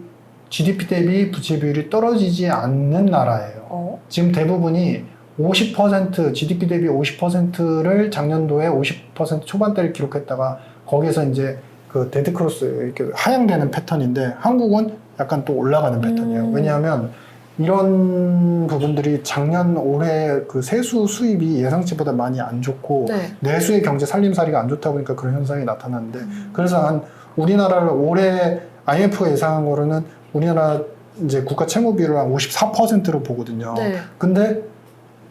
GDP 대비 부채 비율이 떨어지지 않는 나라예요. 지금 대부분이 50% GDP 대비 50%를 작년도에 50% 초반대를 기록했다가 거기서 이제 그 데드 크로스 이렇게 하향되는 패턴인데 한국은 약간 또 올라가는 패턴이에요. 왜냐하면 이런 부분들이 작년 올해 그 세수 수입이 예상치보다 많이 안 좋고 네. 내수의 경제 살림살이가 안 좋다 보니까 그런 현상이 나타났는데 그래서 한 우리나라를 올해 IMF가 예상한 거로는 우리나라 이제 국가 채무 비율을 한 54%로 보거든요. 네. 근데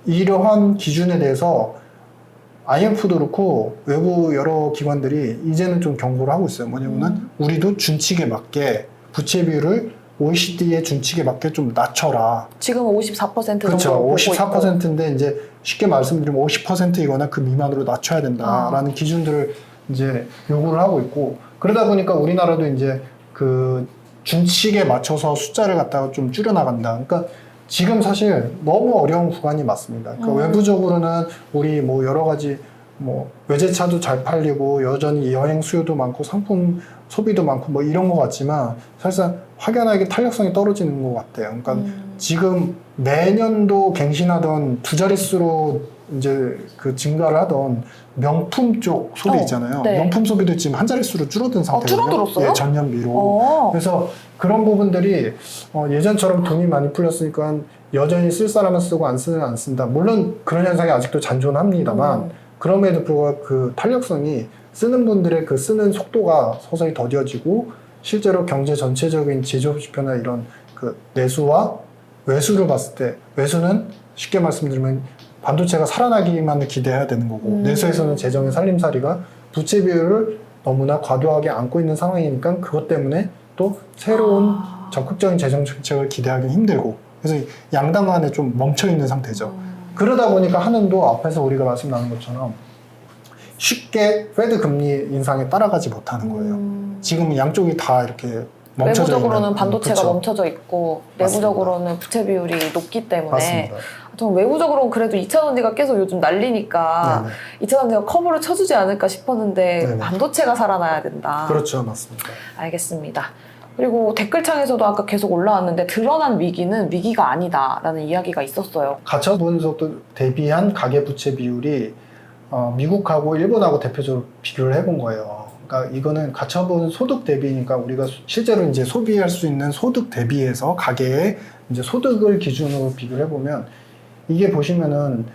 이러한 기준에 대해서 IMF도 그렇고 외부 여러 기관들이 이제는 좀 경고를 하고 있어요. 뭐냐면은 우리도 준칙에 맞게 부채 비율을 OECD의 준칙에 맞게 좀 낮춰라. 지금은 54% 정도 그렇죠. 보고 54%인데 이제 쉽게 말씀드리면 50%이거나 그 미만으로 낮춰야 된다라는 기준들을 이제 요구를 하고 있고 그러다 보니까 우리나라도 이제 그 준칙에 맞춰서 숫자를 갖다가 좀 줄여나간다. 그러니까 지금 사실 너무 어려운 구간이 맞습니다. 그러니까 외부적으로는 우리 뭐 여러 가지 뭐 외제차도 잘 팔리고 여전히 여행 수요도 많고 상품 소비도 많고 뭐 이런 것 같지만 사실상 확연하게 탄력성이 떨어지는 것 같아요. 그러니까 지금 매년도 갱신하던 두 자릿수로 이제 그 증가를 하던 명품 쪽 소비 있잖아요. 네. 명품 소비도 지금 한 자릿수로 줄어든 상태거든요. 줄어들었어요? 예, 전년비로. 그래서 그런 부분들이 예전처럼 돈이 많이 풀렸으니까 여전히 쓸 사람은 쓰고 안 쓰는 안 쓴다. 물론 그런 현상이 아직도 잔존합니다만 그럼에도 불구하고 그 탄력성이 쓰는 분들의 그 쓰는 속도가 서서히 더뎌지고 실제로 경제 전체적인 제조업 지표나 이런 그 내수와 외수를 봤을 때 외수는 쉽게 말씀드리면 반도체가 살아나기만을 기대해야 되는 거고 내수에서는 재정의 살림살이가 부채 비율을 너무나 과도하게 안고 있는 상황이니까 그것 때문에 또 새로운 적극적인 재정 정책을 기대하기 힘들고 그래서 양당 간에 좀 멈춰 있는 상태죠. 그러다 보니까 한은도 앞에서 우리가 말씀 나눈 것처럼 쉽게 페드 금리 인상에 따라가지 못하는 거예요. 지금 양쪽이 다 이렇게 멈춰져 외부적으로는 있는, 반도체가 그렇죠. 멈춰져 있고 맞습니다. 내부적으로는 부채 비율이 높기 때문에 맞습니다. 전 외부적으로는 그래도 2차전지가 계속 요즘 난리니까 네네. 2차전지가 커버를 쳐주지 않을까 싶었는데 네네. 반도체가 살아나야 된다. 그렇죠, 맞습니다. 알겠습니다. 그리고 댓글창에서도 아까 계속 올라왔는데 드러난 위기는 위기가 아니다라는 이야기가 있었어요. 가처분 속도 대비한 가계부채 비율이 미국하고 일본하고 대표적으로 비교를 해본 거예요. 그러니까 이거는 가처분 소득 대비니까 우리가 실제로 이제 소비할 수 있는 소득 대비해서 가계의 이제 소득을 기준으로 비교를 해보면 이게 보시면은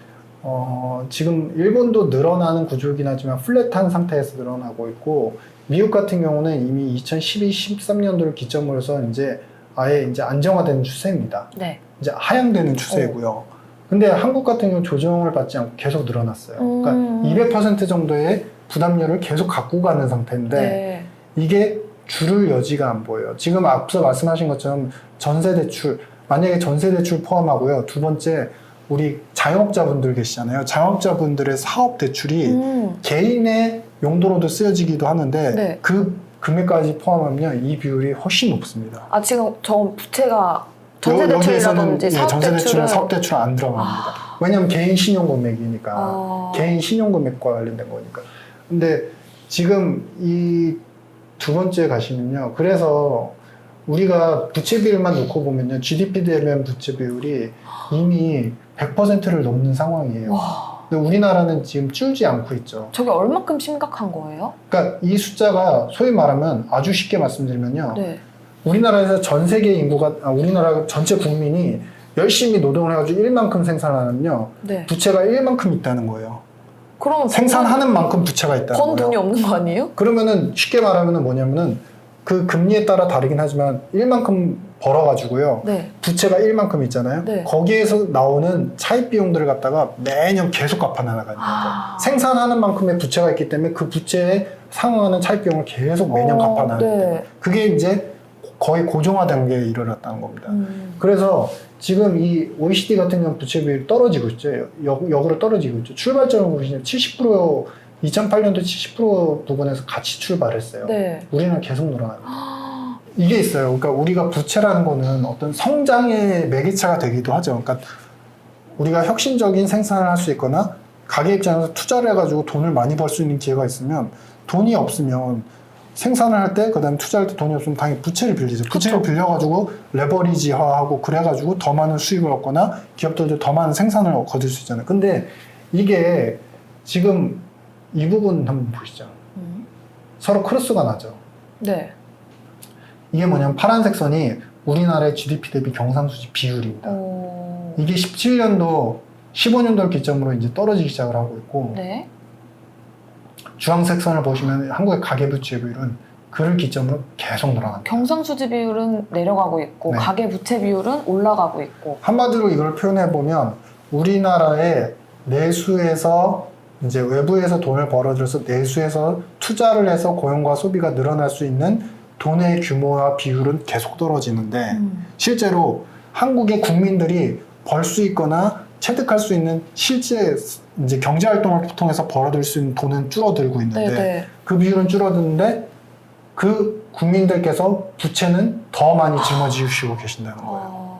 지금 일본도 늘어나는 구조이긴 하지만 플랫한 상태에서 늘어나고 있고 미국 같은 경우는 이미 2012, 13년도를 기점으로 해서 이제 아예 이제 안정화되는 추세입니다. 네. 이제 하향되는 추세고요. 근데 한국 같은 경우는 조정을 받지 않고 계속 늘어났어요. 그러니까 200% 정도의 부담률을 계속 갖고 가는 상태인데 네. 이게 줄을 여지가 안 보여요. 지금 앞서 말씀하신 것처럼 전세대출, 만약에 전세대출 포함하고요. 두 번째, 우리 자영업자분들 계시잖아요. 자영업자분들의 사업대출이 개인의 용도로도 쓰여지기도 하는데 네. 그 금액까지 포함하면 이 비율이 훨씬 높습니다. 아 지금 저 부채가 여기에서는 전세대출이라든지 전세대출은 사업대출은 사업대출은 안 들어갑니다. 왜냐하면 개인 신용금액이니까 개인 신용금액과 관련된 거니까. 근데 지금 이 두 번째 가시면요. 그래서 우리가 부채 비율만 놓고 보면요. GDP 대면 부채 비율이 이미 100%를 넘는 상황이에요. 와. 근데 우리나라는 지금 줄지 않고 있죠. 저게 얼마큼 심각한 거예요? 그러니까 이 숫자가 소위 말하면 아주 쉽게 말씀드리면요. 네. 우리나라에서 전 세계 인구가, 우리나라 전체 국민이 열심히 노동을 해가지고 1만큼 생산하면요. 네. 부채가 1만큼 있다는 거예요. 그러면 생산하는 만큼 부채가 있다는 번 거예요. 돈이 없는 거 아니에요? 그러면은 쉽게 말하면은 뭐냐면은 그 금리에 따라 다르긴 하지만 1만큼 벌어가지고요. 네. 부채가 1만큼 있잖아요. 네. 거기에서 나오는 차입 비용들을 갖다가 매년 계속 갚아나가는 거죠. 생산하는 만큼의 부채가 있기 때문에 그 부채에 상응하는 차입 비용을 계속 매년 갚아나가기 때문에 네. 그게 이제 거의 고정화 단계에 이르렀다는 겁니다. 그래서 지금 이 OECD 같은 경우 부채 비율이 떨어지고 있죠. 역으로 떨어지고 있죠. 출발점을 보시면 70% 2008년도 70% 부분에서 같이 출발했어요. 네. 우리는 계속 늘어나고 이게 있어요. 그러니까 우리가 부채라는 거는 어떤 성장의 매개체가 되기도 하죠. 그러니까 우리가 혁신적인 생산을 할 수 있거나 가게 입장에서 투자를 해가지고 돈을 많이 벌 수 있는 기회가 있으면 돈이 없으면 생산을 할 때, 그 다음에 투자할 때 돈이 없으면 당연히 부채를 빌리죠. 부채를 빌려가지고 레버리지화하고 그래가지고 더 많은 수익을 얻거나 기업들도 더 많은 생산을 거둘 수 있잖아요. 근데 이게 지금 이 부분 한번 보시죠. 서로 크로스가 나죠. 네. 이게 뭐냐면 파란색 선이 우리나라의 GDP 대비 경상수지 비율입니다. 이게 17년도, 15년도를 기점으로 이제 떨어지기 시작을 하고 있고, 네. 주황색 선을 보시면 한국의 가계부채 비율은 그를 기점으로 계속 늘어납니다. 경상수지 비율은 내려가고 있고 네. 가계부채 비율은 올라가고 있고. 한마디로 이걸 표현해 보면 우리나라의 내수에서 이제 외부에서 돈을 벌어들여서 내수에서 투자를 해서 고용과 소비가 늘어날 수 있는 돈의 규모와 비율은 계속 떨어지는데 실제로 한국의 국민들이 벌 수 있거나 체득할 수 있는 실제 이제 경제 활동을 통해서 벌어들일 수 있는 돈은 줄어들고 있는데 네네. 그 비율은 줄어드는데 그 국민들께서 부채는 더 많이 짊어지시고 계신다는 거예요.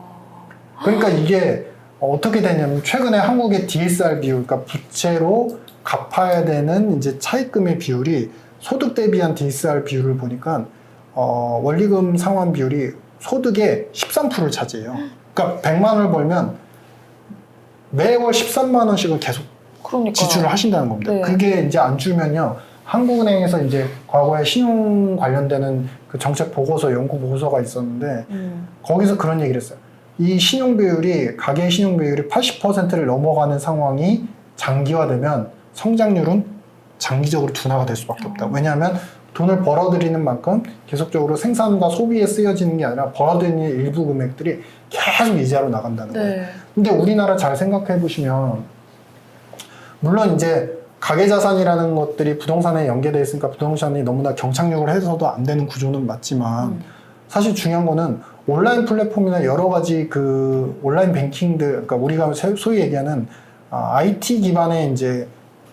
그러니까 이게 어떻게 되냐면 최근에 한국의 DSR 비율, 그러니까 부채로 갚아야 되는 이제 차입금의 비율이 소득 대비한 DSR 비율을 보니까 원리금 상환 비율이 소득의 13%를 차지해요. 그러니까 100만 원을 벌면 매월 13만 원씩을 계속 그러니까 지출을 하신다는 겁니다. 네. 그게 이제 안 줄면요. 한국은행에서 이제 과거에 신용 관련되는 그 정책 보고서, 연구 보고서가 있었는데 거기서 그런 얘기를 했어요. 이 신용 비율이, 가계 신용 비율이 80%를 넘어가는 상황이 장기화되면 성장률은 장기적으로 둔화가 될 수밖에 없다. 왜냐하면 돈을 벌어들이는 만큼 계속적으로 생산과 소비에 쓰여지는 게 아니라 벌어들이는 일부 금액들이 계속 이자로 나간다는 거예요. 네. 근데 우리나라 잘 생각해 보시면 물론 이제 가계자산이라는 것들이 부동산에 연계되어 있으니까 부동산이 너무나 경착륙을 해서도 안 되는 구조는 맞지만 사실 중요한 거는 온라인 플랫폼이나 여러 가지 그 온라인 뱅킹들, 그러니까 우리가 소위 얘기하는 IT 기반의 이제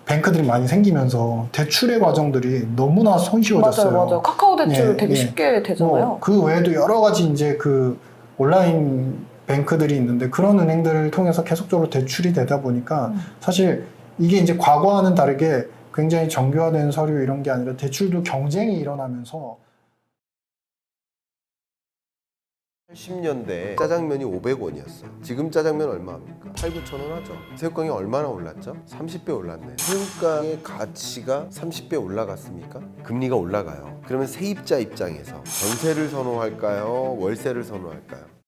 뱅크들이 많이 생기면서 대출의 과정들이 너무나 손쉬워졌어요. 맞아요. 카카오 대출 예, 되게 예. 쉽게 되잖아요. 뭐 그 외에도 여러 가지 이제 그 온라인 뱅크들이 있는데 그런 은행들을 통해서 계속적으로 대출이 되다 보니까 사실 이게 이제 과거와는 다르게 굉장히 정교화된 서류 이런 게 아니라 대출도 경쟁이 일어나면서 80년대에 짜장면이 500원이었어요. 지금 짜장면 얼마 합니까? 8, 9천 원 하죠. 새우깡이 얼마나 올랐죠? 30배 올랐네. 새우깡의 가치가 30배 올라갔습니까? 금리가 올라가요. 그러면 세입자 입장에서 전세를 선호할까요? 월세를 선호할까요?